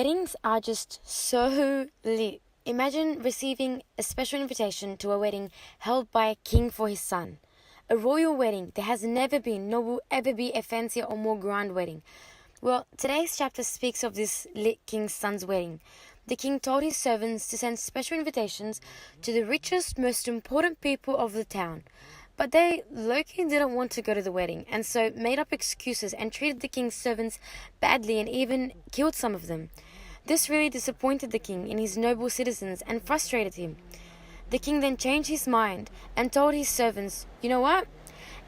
Weddings are just so lit. Imagine receiving a special invitation to a wedding held by a king for his son. A royal wedding. There has never been, nor will ever be, a fancier or more grand wedding. Well, today's chapter speaks of this lit king's son's wedding. The king told his servants to send special invitations to the richest, most important people of the town. But they low-key didn't want to go to the wedding, and so made up excuses and treated the king's servants badly and even killed some of them. This really disappointed the king in his noble citizens and frustrated him. The king then changed his mind and told his servants, "You know what?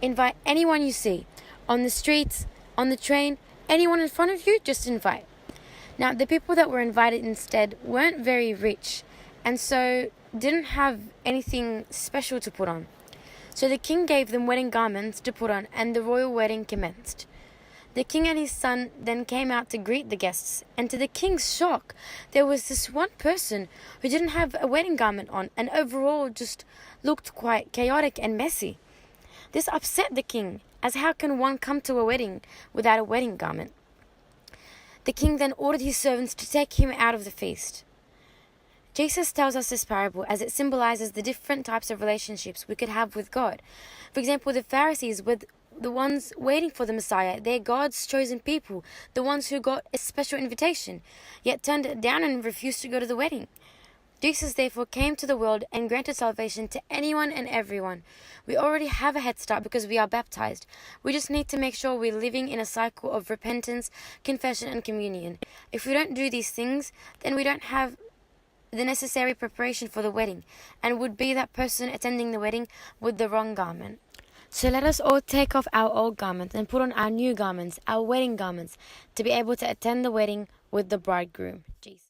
Invite anyone you see. On the streets, on the train, anyone in front of you, just invite." Now, the people that were invited instead weren't very rich, and so didn't have anything special to put on. So the king gave them wedding garments to put on, and the royal wedding commenced. The king and his son then came out to greet the guests, and to the king's shock, there was this one person who didn't have a wedding garment on, and overall just looked quite chaotic and messy. This upset the king, as how can one come to a wedding without a wedding garment? The king then ordered his servants to take him out of the feast. Jesus tells us this parable as it symbolizes the different types of relationships we could have with God. For example, the Pharisees were the ones waiting for the Messiah. They're God's chosen people, the ones who got a special invitation, yet turned it down and refused to go to the wedding. Jesus therefore came to the world and granted salvation to anyone and everyone. We already have a head start because we are baptized. We just need to make sure we're living in a cycle of repentance, confession, and communion. If we don't do these things, then we don't have the necessary preparation for the wedding, and would be that person attending the wedding with the wrong garment. So let us all take off our old garments and put on our new garments, our wedding garments, to be able to attend the wedding with the bridegroom, Jesus.